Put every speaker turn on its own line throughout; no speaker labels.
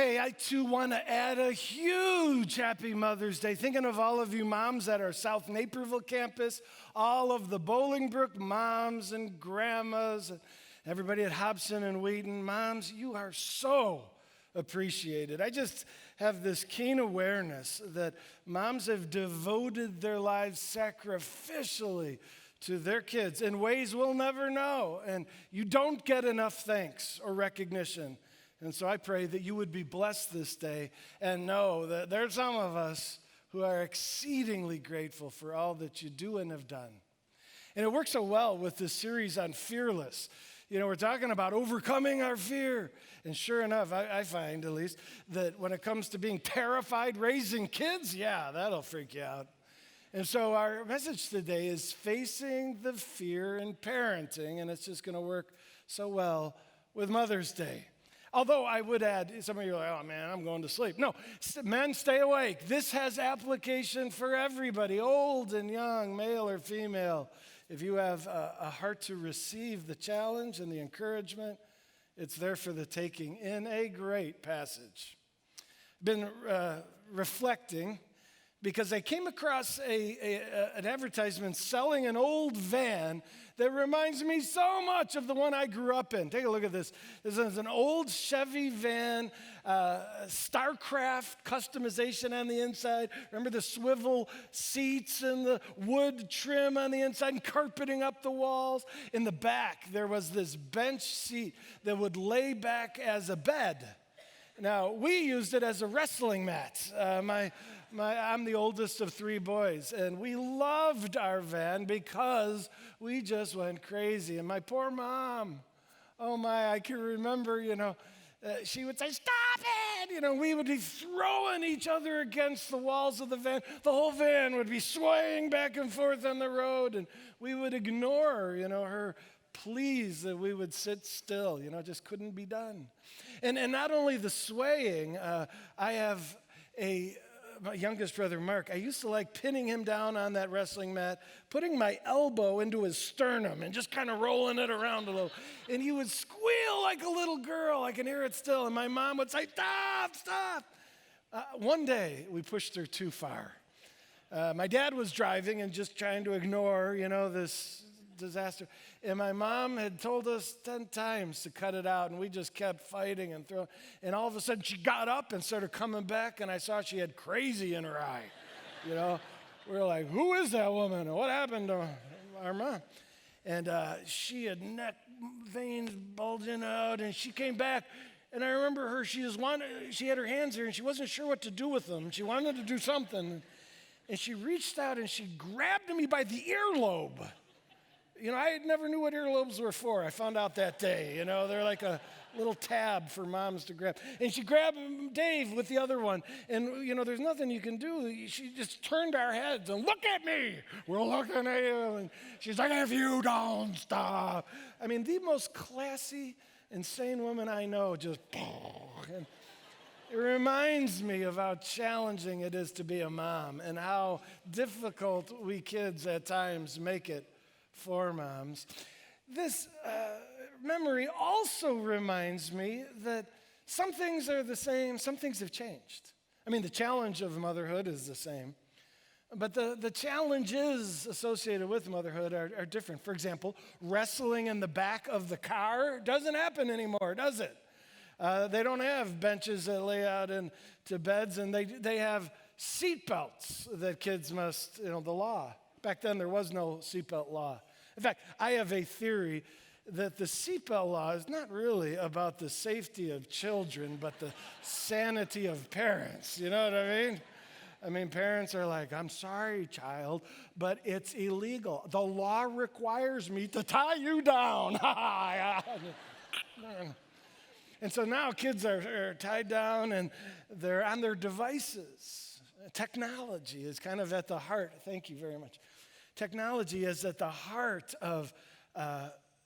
Hey, I too want to add a huge happy Mother's Day. Thinking of all of you moms at our South Naperville campus, all of the Bolingbrook moms and grandmas, and everybody at Hobson and Wheaton. Moms, you are so appreciated. I just have this keen awareness that moms have devoted their lives sacrificially to their kids in ways we'll never know. And you don't get enough thanks or recognition. And so I pray that you would be blessed this day and know that there's some of us who are exceedingly grateful for all that you do and have done. And it works so well with this series on fearless. You know, we're talking about overcoming our fear. And sure enough, I find at least that when it comes to being terrified raising kids, yeah, that'll freak you out. And so our message today is facing the fear in parenting, and it's just going to work so well with Mother's Day. Although I would add, some of you are like, oh man, I'm going to sleep. No, men, stay awake. This has application for everybody, old and young, male or female. If you have a heart to receive the challenge and the encouragement, it's there for the taking in a great passage. Been reflecting because I came across an advertisement selling an old van that reminds me so much of the one I grew up in. Take a look at this. This is an old Chevy van, StarCraft customization on the inside. Remember the swivel seats and the wood trim on the inside and carpeting up the walls? In the back, there was this bench seat that would lay back as a bed. Now, we used it as a wrestling mat. I'm the oldest of three boys, and we loved our van because we just went crazy. And my poor mom, oh my, I can remember, she would say, stop it! We would be throwing each other against the walls of the van. The whole van would be swaying back and forth on the road, and we would ignore, her pleas that we would sit still, just couldn't be done. And not only the swaying, I have my youngest brother, Mark, I used to like pinning him down on that wrestling mat, putting my elbow into his sternum and just kind of rolling it around a little. And he would squeal like a little girl. I can hear it still. And my mom would say, stop, stop. One day, we pushed her too far. My dad was driving and just trying to ignore, this disaster. And my mom had told us 10 times to cut it out, and we just kept fighting and throwing. And all of a sudden, she got up and started coming back, and I saw she had crazy in her eye. We were like, who is that woman? And what happened to our mom? And she had neck veins bulging out, and she came back. And I remember her, she had her hands here, and she wasn't sure what to do with them. She wanted to do something. And she reached out, and she grabbed me by the earlobe. I never knew what earlobes were for. I found out that day. They're like a little tab for moms to grab. And she grabbed Dave with the other one. And, there's nothing you can do. She just turned our heads and look at me. We're looking at you. And she's like, if you don't stop. I mean, the most classy, insane woman I know just, and it reminds me of how challenging it is to be a mom and how difficult we kids at times make it for moms. This memory also reminds me that some things are the same, some things have changed. I mean, the challenge of motherhood is the same, but the challenges associated with motherhood are different. For example, wrestling in the back of the car doesn't happen anymore, does it? They don't have benches that lay out into beds, and they have seat belts that kids must, the law. Back then, there was no seatbelt law. In fact, I have a theory that the seatbelt law is not really about the safety of children, but the sanity of parents. You know what I mean? I mean, parents are like, I'm sorry, child, but it's illegal. The law requires me to tie you down. And so now kids are tied down and they're on their devices. Technology is kind of at the heart. Thank you very much. Technology is at the heart of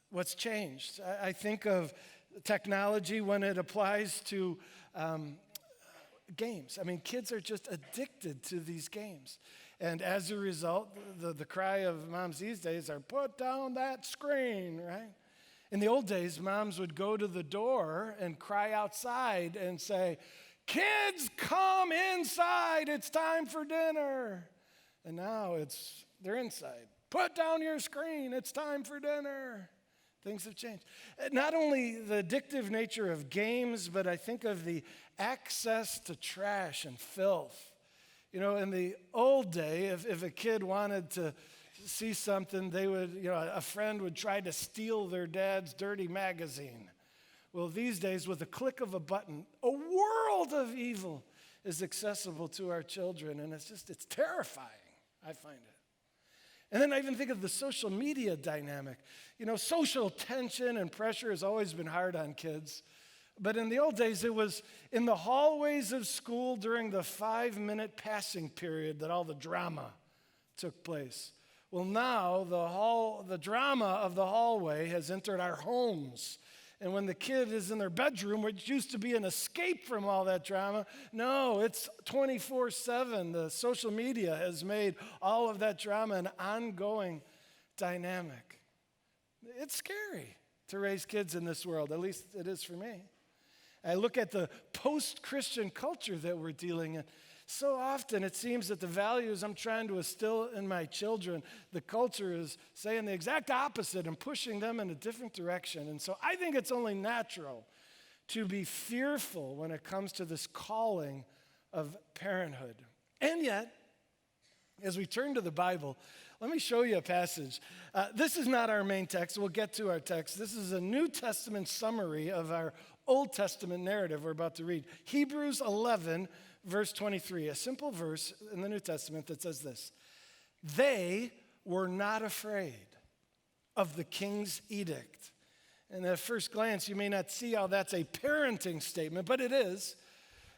what's changed. I think of technology when it applies to games. I mean, kids are just addicted to these games. And as a result, the cry of moms these days are, put down that screen, right? In the old days, moms would go to the door and cry outside and say, "Kids, come inside, it's time for dinner." And now they're inside. "Put down your screen, it's time for dinner." Things have changed. Not only the addictive nature of games, but I think of the access to trash and filth. In the old day, if a kid wanted to see something, a friend would try to steal their dad's dirty magazine. Well, these days, with a click of a button, a world of evil is accessible to our children, and it's terrifying, I find it. And then I even think of the social media dynamic. Social tension and pressure has always been hard on kids. But in the old days, it was in the hallways of school during the 5-minute passing period that all the drama took place. Well, now the drama of the hallway has entered our homes. And when the kid is in their bedroom, which used to be an escape from all that drama, no, it's 24/7. The social media has made all of that drama an ongoing dynamic. It's scary to raise kids in this world, at least it is for me. I look at the post-Christian culture that we're dealing in. So often it seems that the values I'm trying to instill in my children, the culture is saying the exact opposite and pushing them in a different direction. And so I think it's only natural to be fearful when it comes to this calling of parenthood. And yet, as we turn to the Bible, let me show you a passage. This is not our main text. We'll get to our text. This is a New Testament summary of our Old Testament narrative we're about to read. Hebrews 11, verse 23, a simple verse in the New Testament that says this: "They were not afraid of the king's edict." And at first glance, you may not see how that's a parenting statement, but it is.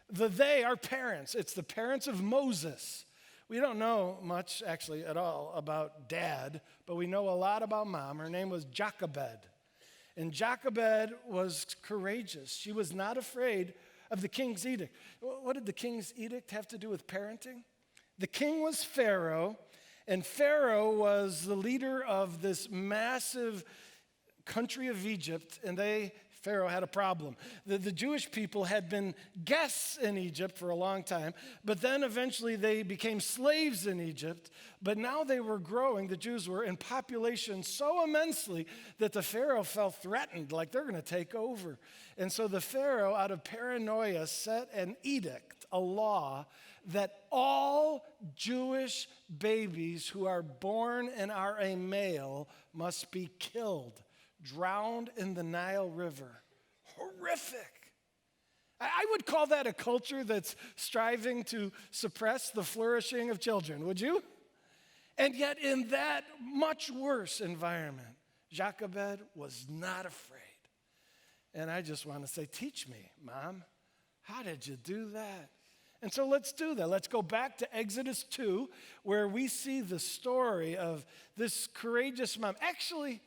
They are parents. It's the parents of Moses. We don't know much, actually, at all about dad, but we know a lot about mom. Her name was Jochebed. And Jochebed was courageous. She was not afraid of the king's edict. What did the king's edict have to do with parenting? The king was Pharaoh, and Pharaoh was the leader of this massive country of Egypt, and Pharaoh had a problem. The Jewish people had been guests in Egypt for a long time, but then eventually they became slaves in Egypt. But now they were growing, the Jews were, in population so immensely that the Pharaoh felt threatened, like they're going to take over. And so the Pharaoh, out of paranoia, set an edict, a law, that all Jewish babies who are born and are a male must be killed, drowned in the Nile River. Horrific. I would call that a culture that's striving to suppress the flourishing of children, would you? And yet in that much worse environment, Jochebed was not afraid. And I just want to say, teach me, Mom, how did you do that? And so let's do that. Let's go back to Exodus 2, where we see the story of this courageous mom. Actually,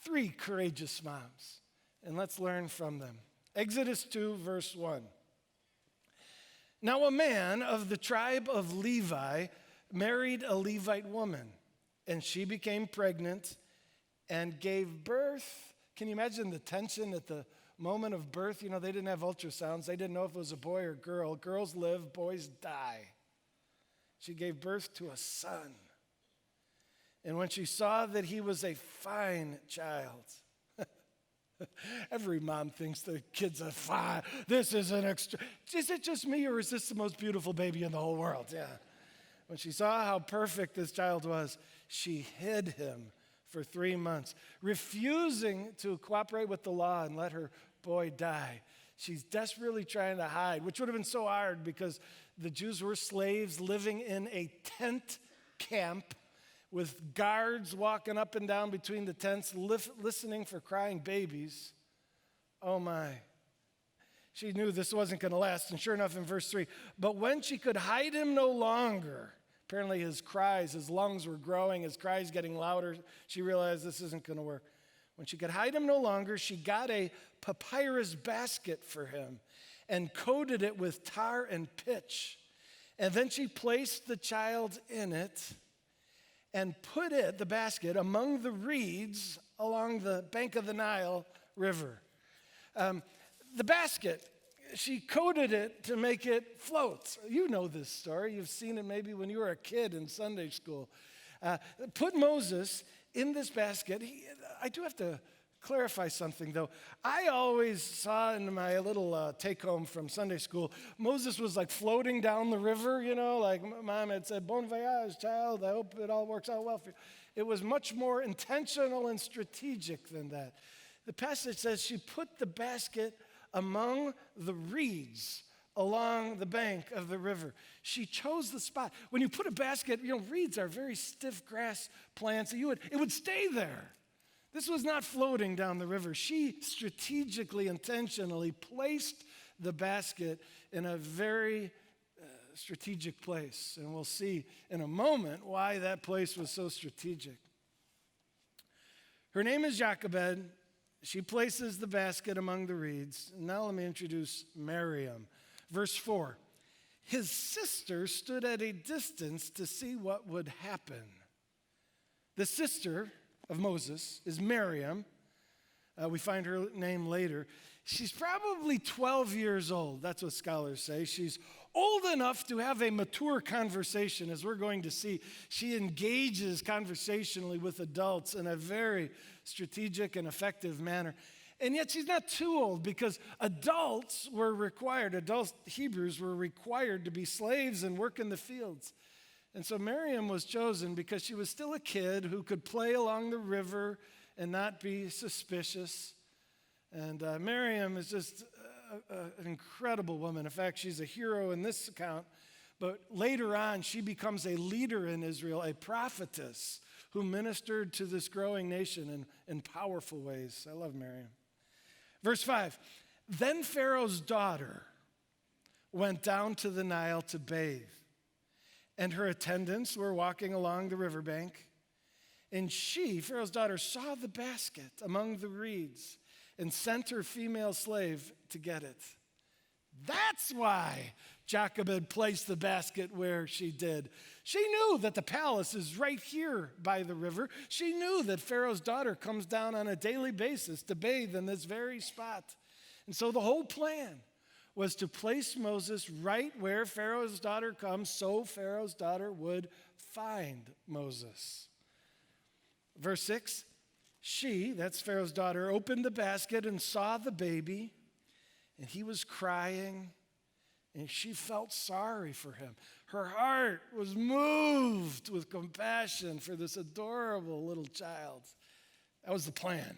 3 courageous moms, and let's learn from them. Exodus 2, verse 1. Now a man of the tribe of Levi married a Levite woman, and she became pregnant and gave birth. Can you imagine the tension at the moment of birth? They didn't have ultrasounds. They didn't know if it was a boy or girl. Girls live, boys die. She gave birth to a son. And when she saw that he was a fine child, every mom thinks the kid's a fine. This is an extra. Is it just me, or is this the most beautiful baby in the whole world? Yeah. When she saw how perfect this child was, she hid him for 3 months, refusing to cooperate with the law and let her boy die. She's desperately trying to hide, which would have been so hard because the Jews were slaves living in a tent camp with guards walking up and down between the tents, listening for crying babies. Oh my. She knew this wasn't going to last. And sure enough, in verse 3, but when she could hide him no longer, apparently his cries, his lungs were growing, his cries getting louder, she realized this isn't going to work. When she could hide him no longer, she got a papyrus basket for him and coated it with tar and pitch. And then she placed the child in it and put the basket, among the reeds along the bank of the Nile River. The basket, she coated it to make it float. You know this story. You've seen it maybe when you were a kid in Sunday school. Put Moses in this basket. I do have to clarify something, though. I always saw in my little take-home from Sunday school, Moses was like floating down the river, like Mom had said, bon voyage, child, I hope it all works out well for you. It was much more intentional and strategic than that. The passage says she put the basket among the reeds along the bank of the river. She chose the spot. When you put a basket, reeds are very stiff grass plants. It would stay there. This was not floating down the river. She strategically, intentionally placed the basket in a very strategic place. And we'll see in a moment why that place was so strategic. Her name is Jochebed. She places the basket among the reeds. Now let me introduce Miriam. Verse 4. His sister stood at a distance to see what would happen. The sister of Moses is Miriam. We find her name later. She's probably 12 years old. That's what scholars say. She's old enough to have a mature conversation, as we're going to see. She engages conversationally with adults in a very strategic and effective manner. And yet she's not too old, because adult Hebrews were required to be slaves and work in the fields. And so Miriam was chosen because she was still a kid who could play along the river and not be suspicious. And Miriam is just an incredible woman. In fact, she's a hero in this account. But later on, she becomes a leader in Israel, a prophetess who ministered to this growing nation in powerful ways. I love Miriam. Verse 5, then Pharaoh's daughter went down to the Nile to bathe. And her attendants were walking along the riverbank. And she, Pharaoh's daughter, saw the basket among the reeds and sent her female slave to get it. That's why Jochebed placed the basket where she did. She knew that the palace is right here by the river. She knew that Pharaoh's daughter comes down on a daily basis to bathe in this very spot. And so the whole plan was to place Moses right where Pharaoh's daughter comes so Pharaoh's daughter would find Moses. Verse 6, she, that's Pharaoh's daughter, opened the basket and saw the baby, and he was crying, and she felt sorry for him. Her heart was moved with compassion for this adorable little child. That was the plan.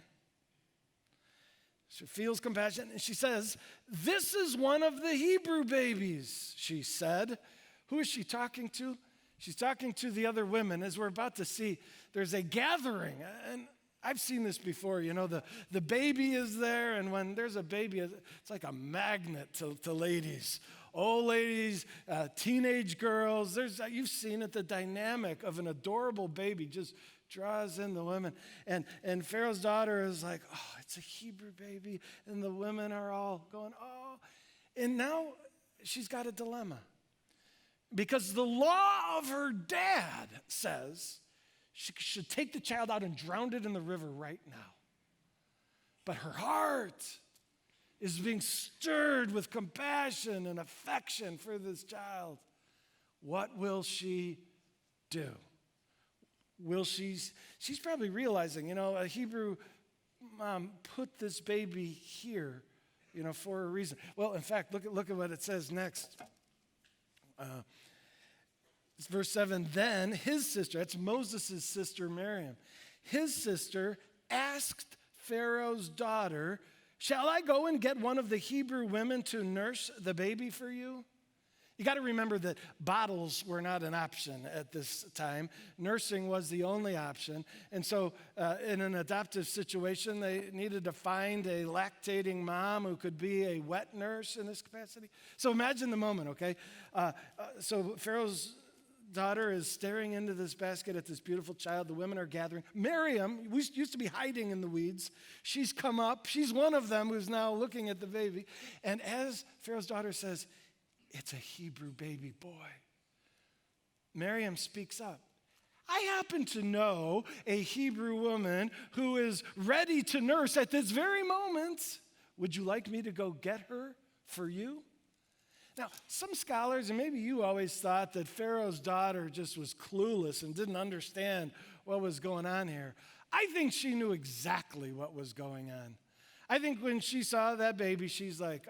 She feels compassion, and she says, this is one of the Hebrew babies, she said. Who is she talking to? She's talking to the other women. As we're about to see, there's a gathering, and I've seen this before. The baby is there, and when there's a baby, it's like a magnet to ladies. Old ladies, teenage girls. You've seen it, the dynamic of an adorable baby just draws in the women. And Pharaoh's daughter is like, oh, it's a Hebrew baby. And the women are all going, oh. And now she's got a dilemma. Because the law of her dad says she should take the child out and drown it in the river right now. But her heart is being stirred with compassion and affection for this child. What will she do? She's probably realizing, a Hebrew mom put this baby here, for a reason. Well, in fact, look at what it says next. It's verse 7, then his sister, that's Moses' sister Miriam, his sister asked Pharaoh's daughter, shall I go and get one of the Hebrew women to nurse the baby for you? You got to remember that bottles were not an option at this time. Nursing was the only option. And so in an adoptive situation, they needed to find a lactating mom who could be a wet nurse in this capacity. So imagine the moment, okay? So Pharaoh's daughter is staring into this basket at this beautiful child. The women are gathering. Miriam, we used to be hiding in the weeds. She's come up. She's one of them who's now looking at the baby. And as Pharaoh's daughter says, it's a Hebrew baby boy, Miriam speaks up. I happen to know a Hebrew woman who is ready to nurse at this very moment. Would you like me to go get her for you? Now, some scholars, and maybe you always thought that Pharaoh's daughter just was clueless and didn't understand what was going on here. I think she knew exactly what was going on. I think when she saw that baby, she's like,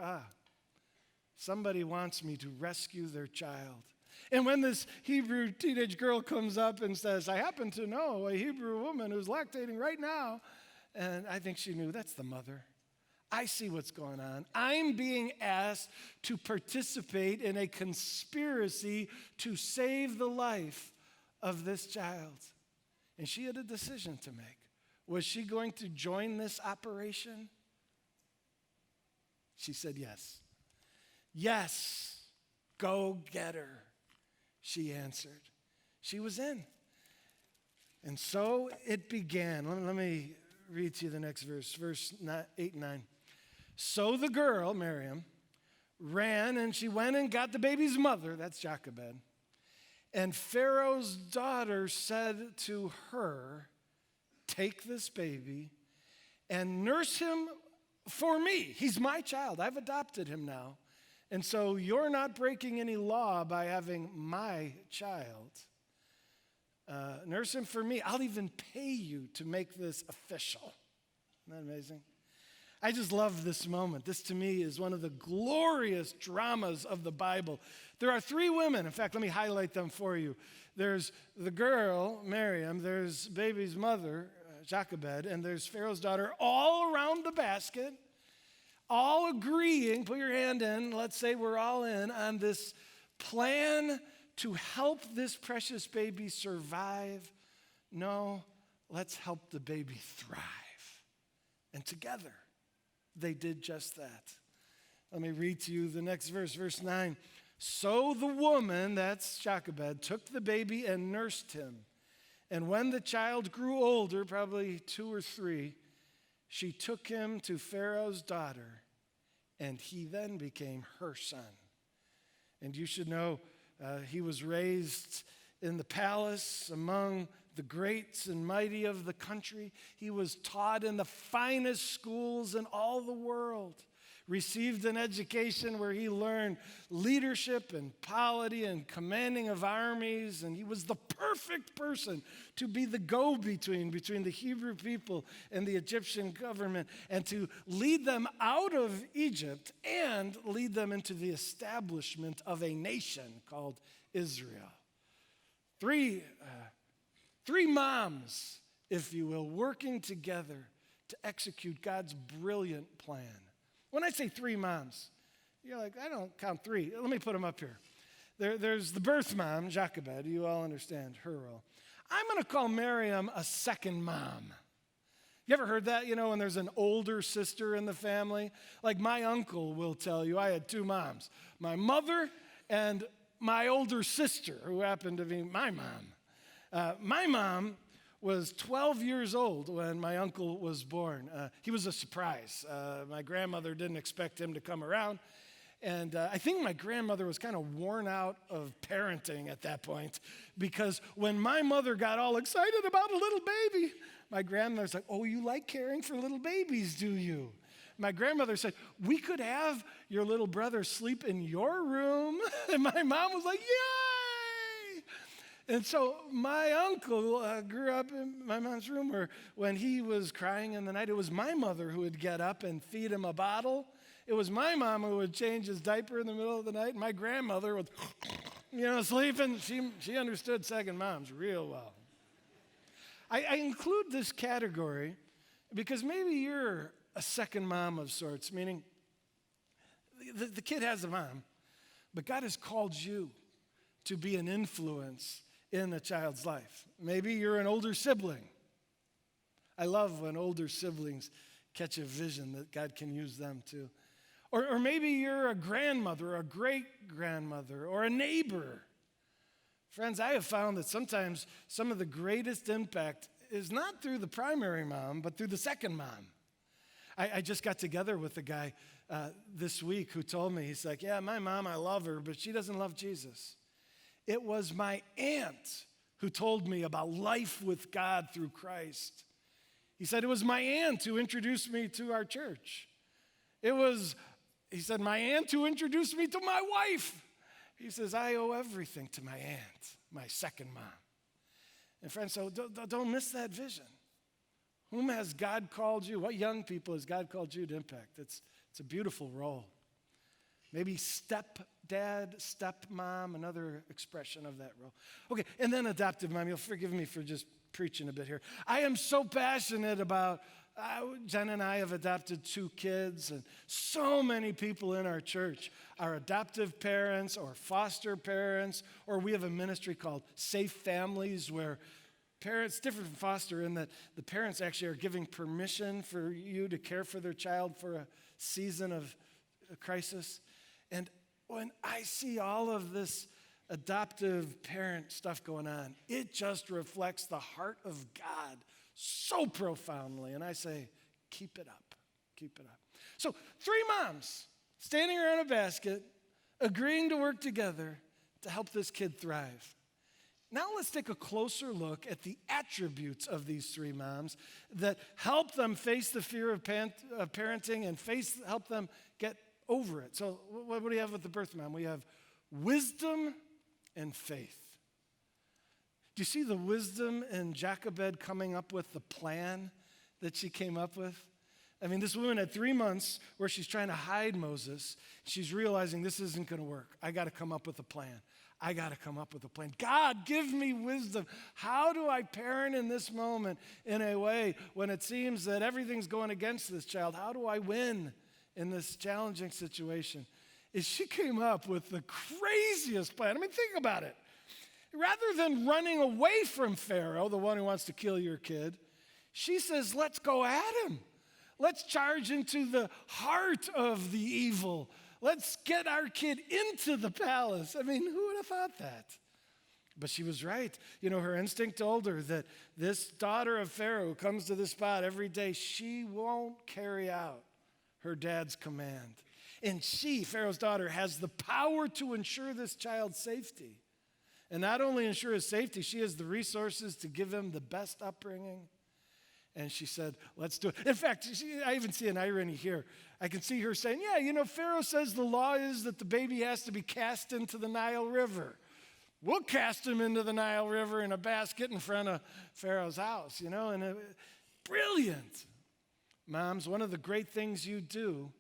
somebody wants me to rescue their child. And when this Hebrew teenage girl comes up and says, I happen to know a Hebrew woman who's lactating right now, and I think she knew that's the mother. I see what's going on. I'm being asked to participate in a conspiracy to save the life of this child. And she had a decision to make. Was she going to join this operation? She said yes. Yes, go get her, she answered. She was in. And so it began. Let me read to you the next verse 8 and 9. So the girl, Miriam, ran and she went and got the baby's mother, that's Jochebed. And Pharaoh's daughter said to her, take this baby and nurse him for me. He's my child. I've adopted him now. And so you're not breaking any law by having my child. Nurse him for me. I'll even pay you to make this official. Isn't that amazing? I just love this moment. This, to me, is one of the glorious dramas of the Bible. There are three women. In fact, let me highlight them for you. There's the girl, Miriam. There's baby's mother, Jochebed. And there's Pharaoh's daughter, all around the basket, all agreeing, put your hand in, let's say we're all in, on this plan to help this precious baby survive. No, let's help the baby thrive. And together, they did just that. Let me read to you the next verse, verse 9. So the woman, that's Jochebed, took the baby and nursed him. And when the child grew older, probably 2 or 3, she took him to Pharaoh's daughter, and he then became her son. And you should know he was raised in the palace among the greats and mighty of the country. He was taught in the finest schools in all the world, received an education where he learned leadership and polity and commanding of armies, and he was the perfect person to be the go-between between the Hebrew people and the Egyptian government, and to lead them out of Egypt and lead them into the establishment of a nation called Israel. Three moms, if you will, working together to execute God's brilliant plan. When I say 3 moms, you're like, I don't count 3. Let me put them up here. There's the birth mom, Jochebed. You all understand her role. I'm going to call Miriam a second mom. You ever heard that, when there's an older sister in the family? Like my uncle will tell you, I had 2 moms, my mother and my older sister, who happened to be my mom. My mom was 12 years old when my uncle was born. He was a surprise. My grandmother didn't expect him to come around. And I think my grandmother was kind of worn out of parenting at that point, because when my mother got all excited about a little baby, my grandmother's like, oh, you like caring for little babies, do you? My grandmother said, we could have your little brother sleep in your room. And my mom was like, yay! And so my uncle grew up in my mom's room where when he was crying in the night, it was my mother who would get up and feed him a bottle. It was my mom who would change his diaper in the middle of the night. And my grandmother would, sleeping. She understood second moms real well. I include this category because maybe you're a second mom of sorts, meaning the kid has a mom, but God has called you to be an influence in a child's life. Maybe you're an older sibling. I love when older siblings catch a vision that God can use them too. Or maybe you're a grandmother, or a great-grandmother, or a neighbor. Friends, I have found that sometimes some of the greatest impact is not through the primary mom, but through the second mom. I just got together with a guy this week who told me, he's like, yeah, my mom, I love her, but she doesn't love Jesus. It was my aunt who told me about life with God through Christ. He said, it was my aunt who introduced me to our church. He said, my aunt who introduced me to my wife. He says, I owe everything to my aunt, my second mom. And friends, so don't miss that vision. Whom has God called you? What young people has God called you to impact? It's a beautiful role. Maybe stepdad, stepmom, another expression of that role. Okay, and then adoptive mom. You'll forgive me for just preaching a bit here. I am so passionate about, Jen and I have adopted 2 kids, and so many people in our church are adoptive parents or foster parents, or we have a ministry called Safe Families where parents, different from foster in that the parents actually are giving permission for you to care for their child for a season of a crisis. And when I see all of this adoptive parent stuff going on, it just reflects the heart of God so profoundly. And I say, keep it up, keep it up. So 3 moms standing around a basket, agreeing to work together to help this kid thrive. Now let's take a closer look at the attributes of these 3 moms that help them face the fear of parenting and help them get over it. So what do we have with the birth mom? We have wisdom and faith. Do you see the wisdom in Jochebed coming up with the plan that she came up with? I mean, this woman had 3 months where she's trying to hide Moses. She's realizing this isn't going to work. I got to come up with a plan. I got to come up with a plan. God, give me wisdom. How do I parent in this moment in a way when it seems that everything's going against this child? How do I win in this challenging situation? Is she came up with the craziest plan. I mean, think about it. Rather than running away from Pharaoh, the one who wants to kill your kid, she says, let's go at him. Let's charge into the heart of the evil. Let's get our kid into the palace. I mean, who would have thought that? But she was right. You know, her instinct told her that this daughter of Pharaoh who comes to this spot every day, she won't carry out her dad's command. And she, Pharaoh's daughter, has the power to ensure this child's safety. And not only ensure his safety, she has the resources to give him the best upbringing. And she said, let's do it. In fact, I even see an irony here. I can see her saying, yeah, you know, Pharaoh says the law is that the baby has to be cast into the Nile River. We'll cast him into the Nile River in a basket in front of Pharaoh's house, you know, and brilliant. Moms, one of the great things you do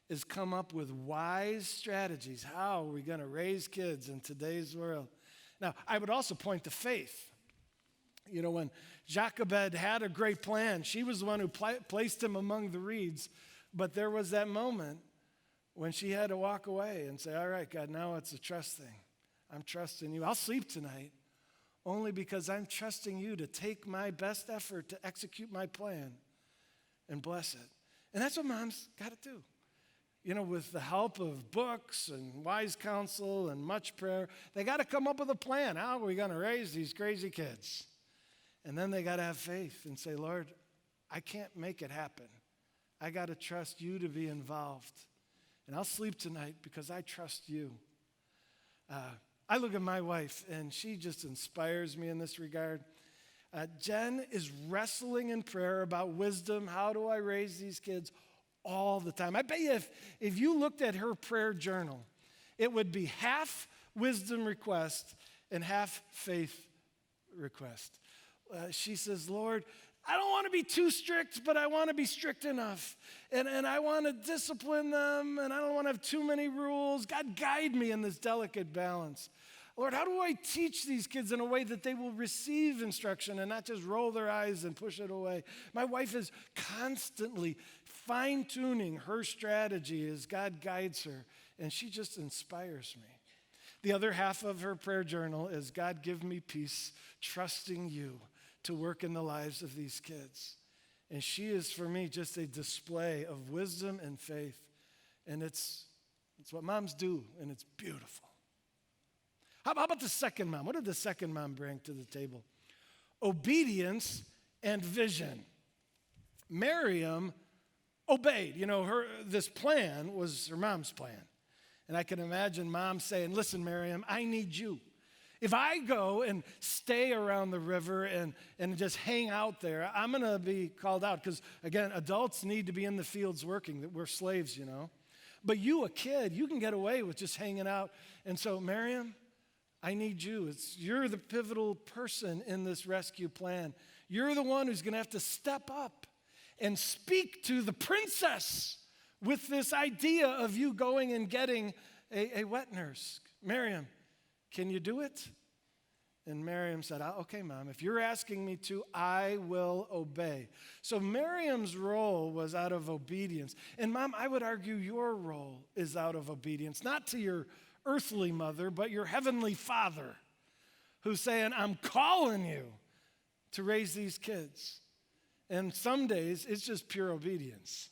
is come up with wise strategies. How are we going to raise kids in today's world? Now, I would also point to faith. You know, when Jochebed had a great plan, she was the one who placed him among the reeds. But there was that moment when she had to walk away and say, all right, God, now it's a trust thing. I'm trusting you. I'll sleep tonight only because I'm trusting you to take my best effort to execute my plan and bless it. And that's what moms got to do. You know, with the help of books and wise counsel and much prayer, they got to come up with a plan. How are we going to raise these crazy kids? And then they got to have faith and say, Lord, I can't make it happen. I got to trust you to be involved. And I'll sleep tonight because I trust you. I look at my wife, and she just inspires me in this regard. Jen is wrestling in prayer about wisdom. How do I raise these kids? All the time. I bet you if you looked at her prayer journal, it would be half wisdom request and half faith request. She says, Lord, I don't want to be too strict, but I want to be strict enough. And I want to discipline them, and I don't want to have too many rules. God, guide me in this delicate balance. Lord, how do I teach these kids in a way that they will receive instruction and not just roll their eyes and push it away? My wife is constantly fine-tuning her strategy as God guides her, and she just inspires me. The other half of her prayer journal is, God, give me peace, trusting you to work in the lives of these kids. And she is, for me, just a display of wisdom and faith. And it's what moms do, and it's beautiful. How about the second mom? What did the second mom bring to the table? Obedience and vision. Miriam obeyed. You know, this plan was her mom's plan. And I can imagine mom saying, listen, Miriam, I need you. If I go and stay around the river and just hang out there, I'm going to be called out because, again, adults need to be in the fields working. We're slaves, you know. But you, a kid, you can get away with just hanging out. And so, Miriam, I need you. You're the pivotal person in this rescue plan. You're the one who's going to have to step up and speak to the princess with this idea of you going and getting a wet nurse. Miriam, can you do it? And Miriam said, okay, Mom, if you're asking me to, I will obey. So Miriam's role was out of obedience. And Mom, I would argue your role is out of obedience, not to your earthly mother, but your heavenly Father, who's saying, I'm calling you to raise these kids. And some days, it's just pure obedience,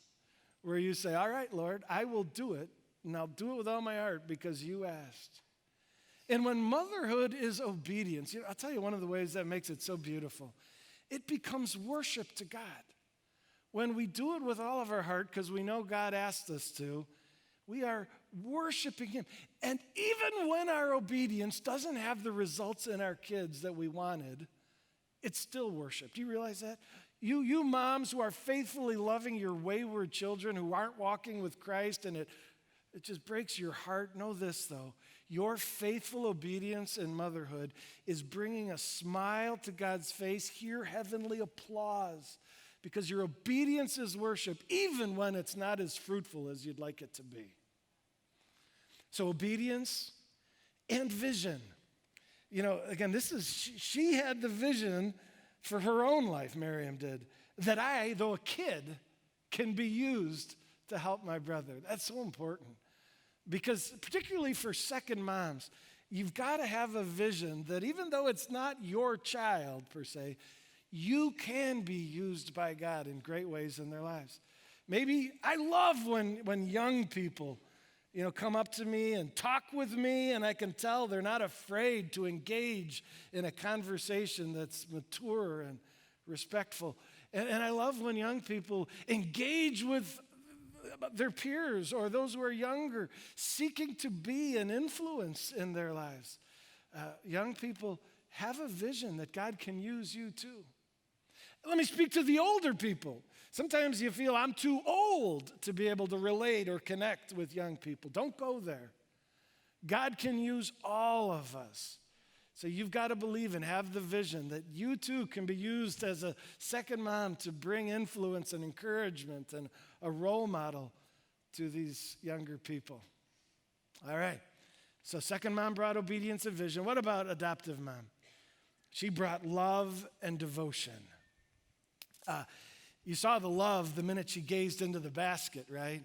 where you say, all right, Lord, I will do it, and I'll do it with all my heart because you asked. And when motherhood is obedience, I'll tell you one of the ways that makes it so beautiful. It becomes worship to God. When we do it with all of our heart, because we know God asked us to, we are worshiping Him. And even when our obedience doesn't have the results in our kids that we wanted, it's still worship. Do you realize that? You moms who are faithfully loving your wayward children who aren't walking with Christ, and it just breaks your heart. Know this, though. Your faithful obedience in motherhood is bringing a smile to God's face. Hear heavenly applause because your obedience is worship, even when it's not as fruitful as you'd like it to be. So obedience and vision. Again, she had the vision for her own life, Miriam did, that I, though a kid, can be used to help my brother. That's so important. Because particularly for second moms, you've got to have a vision that even though it's not your child per se, you can be used by God in great ways in their lives. Maybe I love when young people, come up to me and talk with me, and I can tell they're not afraid to engage in a conversation that's mature and respectful. And I love when young people engage with their peers or those who are younger, seeking to be an influence in their lives. Young people have a vision that God can use you too. Let me speak to the older people. Sometimes you feel I'm too old to be able to relate or connect with young people. Don't go there. God can use all of us. So you've got to believe and have the vision that you too can be used as a second mom to bring influence and encouragement and a role model to these younger people. All right. So second mom brought obedience and vision. What about adoptive mom? She brought love and devotion. You saw the love the minute she gazed into the basket, right?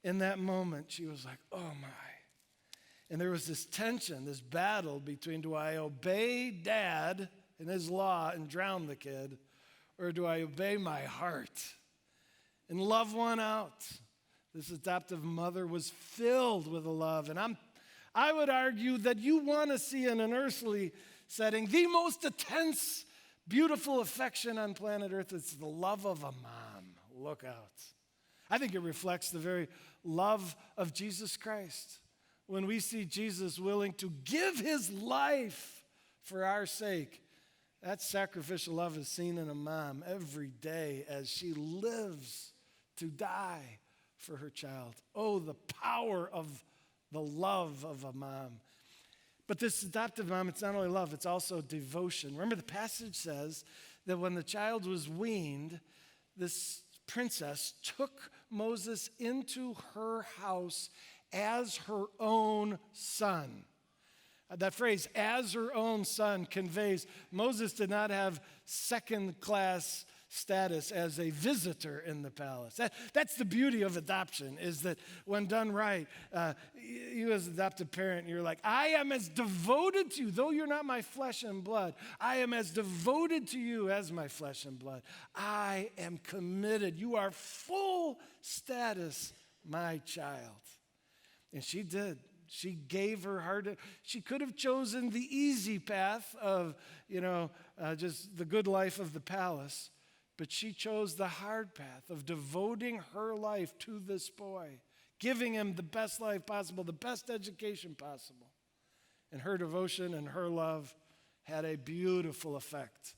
In that moment, she was like, oh my. And there was this tension, this battle between, do I obey Dad and his law and drown the kid, or do I obey my heart and love one out? This adoptive mother was filled with a love. And I would argue that you want to see in an earthly setting the most intense, beautiful affection on planet Earth. It's the love of a mom. Look out. I think it reflects the very love of Jesus Christ. When we see Jesus willing to give his life for our sake, that sacrificial love is seen in a mom every day as she lives to die for her child. Oh, the power of the love of a mom. But this adoptive mom, it's not only love, it's also devotion. Remember, the passage says that when the child was weaned, this princess took Moses into her house as her own son. That phrase, as her own son, conveys Moses did not have second-class status as a visitor in the palace. That's the beauty of adoption, is that when done right, you as an adoptive parent, you're like, I am as devoted to you, though you're not my flesh and blood, I am as devoted to you as my flesh and blood. I am committed. You are full status, my child. And she did. She gave her heart. She could have chosen the easy path of, just the good life of the palace. But she chose the hard path of devoting her life to this boy, giving him the best life possible, the best education possible. And her devotion and her love had a beautiful effect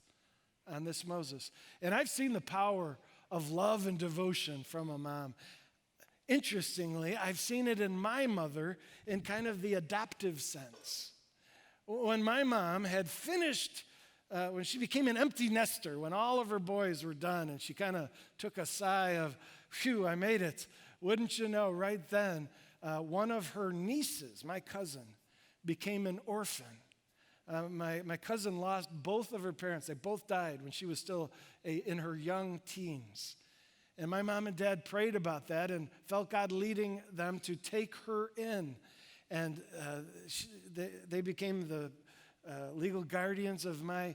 on this Moses. And I've seen the power of love and devotion from a mom. Interestingly, I've seen it in my mother in kind of the adoptive sense. When my mom had finished, when she became an empty nester, when all of her boys were done, and she kind of took a sigh of, phew, I made it. Wouldn't you know, right then, one of her nieces, my cousin, became an orphan. My cousin lost both of her parents. They both died when she was still in her young teens. And my mom and dad prayed about that and felt God leading them to take her in. And they became the legal guardians of my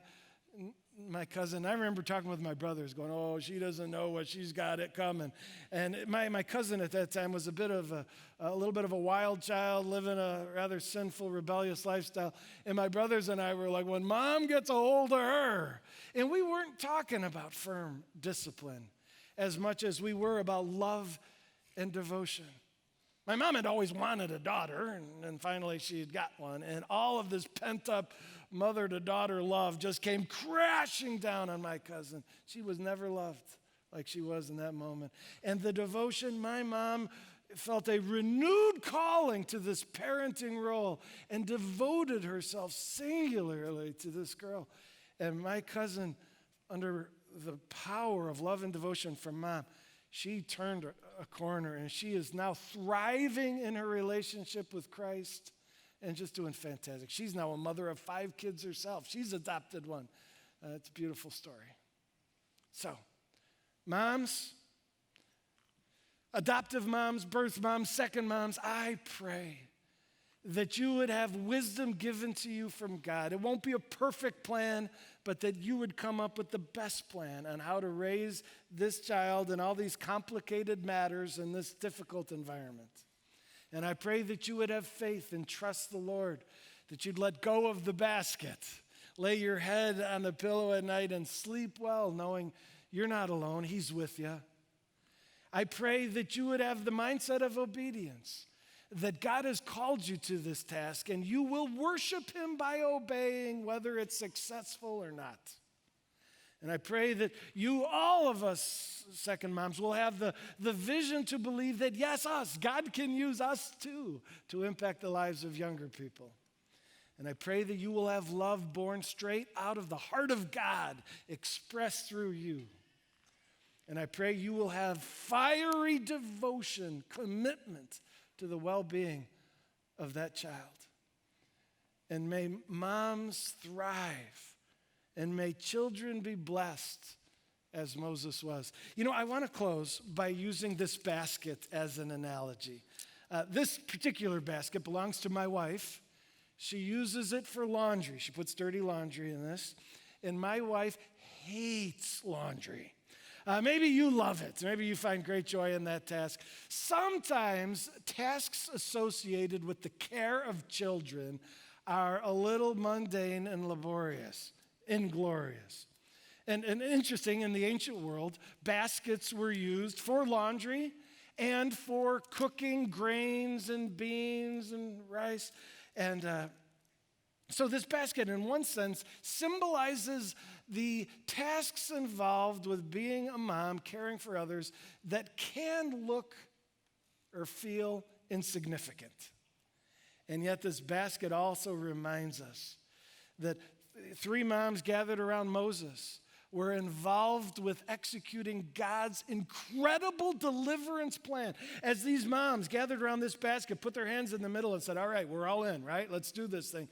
cousin. I remember talking with my brothers going, oh, she doesn't know what she's got it coming. And my cousin at that time was a little bit of a wild child, living a rather sinful, rebellious lifestyle. And my brothers and I were like, when mom gets a hold of her. And we weren't talking about firm discipline as much as we were about love and devotion. My mom had always wanted a daughter, and finally she had got one. And all of this pent-up mother-to-daughter love just came crashing down on my cousin. She was never loved like she was in that moment. And the devotion, my mom felt a renewed calling to this parenting role and devoted herself singularly to this girl. And my cousin, under the power of love and devotion from mom, she turned a corner, and she is now thriving in her relationship with Christ and just doing fantastic. She's now a mother of 5 kids herself. She's adopted one. It's a beautiful story. So, moms, adoptive moms, birth moms, second moms, I pray that you would have wisdom given to you from God. It won't be a perfect plan, but that you would come up with the best plan on how to raise this child in all these complicated matters in this difficult environment. And I pray that you would have faith and trust the Lord, that you'd let go of the basket, lay your head on the pillow at night and sleep well, knowing you're not alone, He's with you. I pray that you would have the mindset of obedience, that God has called you to this task, and you will worship Him by obeying, whether it's successful or not. And I pray that you, all of us second moms, will have the vision to believe that, yes, God can use us too to impact the lives of younger people. And I pray that you will have love born straight out of the heart of God expressed through you. And I pray you will have fiery devotion, commitment to the well-being of that child. And may moms thrive, and may children be blessed as Moses was. You know, I want to close by using this basket as an analogy. This particular basket belongs to my wife. She uses it for laundry. She puts dirty laundry in this. And my wife hates laundry. Maybe you love it. Maybe you find great joy in that task. Sometimes tasks associated with the care of children are a little mundane and laborious, inglorious. And interesting, in the ancient world, baskets were used for laundry and for cooking grains and beans and rice. And so this basket, in one sense, symbolizes the tasks involved with being a mom, caring for others, that can look or feel insignificant. And yet this basket also reminds us that 3 moms gathered around Moses were involved with executing God's incredible deliverance plan. As these moms gathered around this basket, put their hands in the middle and said, all right, we're all in, right? Let's do this thing.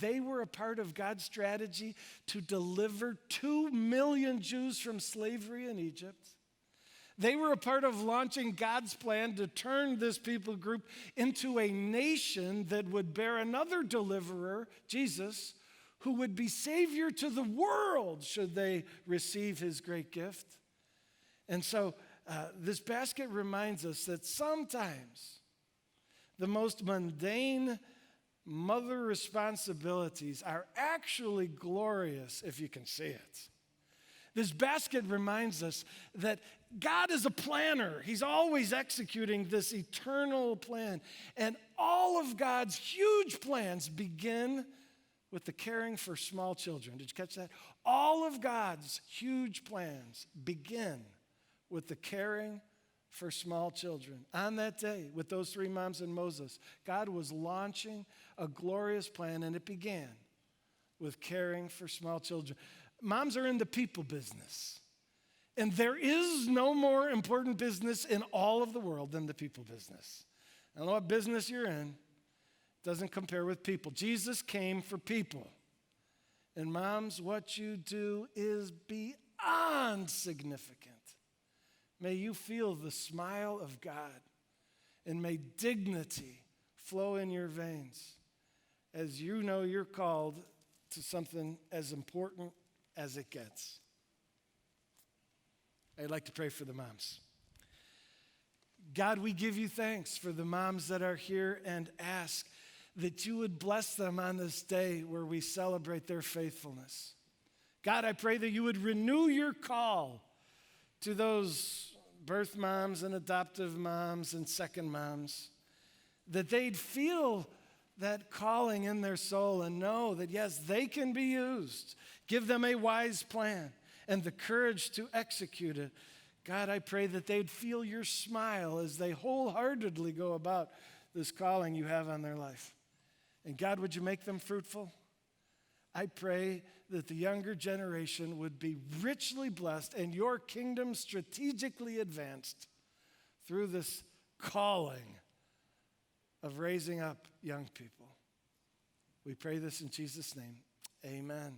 They were a part of God's strategy to deliver 2 million Jews from slavery in Egypt. They were a part of launching God's plan to turn this people group into a nation that would bear another deliverer, Jesus, who would be Savior to the world should they receive His great gift. And so this basket reminds us that sometimes the most mundane mother responsibilities are actually glorious if you can see it. This basket reminds us that God is a planner. He's always executing this eternal plan. And all of God's huge plans begin with the caring for small children. Did you catch that? All of God's huge plans begin with the caring for small children. On that day, with those 3 moms and Moses, God was launching a glorious plan, and it began with caring for small children. Moms are in the people business. And there is no more important business in all of the world than the people business. I don't know what business you're in. It doesn't compare with people. Jesus came for people. And moms, what you do is beyond significant. May you feel the smile of God, and may dignity flow in your veins as you know you're called to something as important as it gets. I'd like to pray for the moms. God, we give you thanks for the moms that are here and ask that you would bless them on this day where we celebrate their faithfulness. God, I pray that you would renew your call to those birth moms and adoptive moms and second moms, that they'd feel that calling in their soul and know that, yes, they can be used. Give them a wise plan and the courage to execute it. God, I pray that they'd feel your smile as they wholeheartedly go about this calling you have on their life. And God, would you make them fruitful? I pray that the younger generation would be richly blessed and your kingdom strategically advanced through this calling of raising up young people. We pray this in Jesus' name. Amen.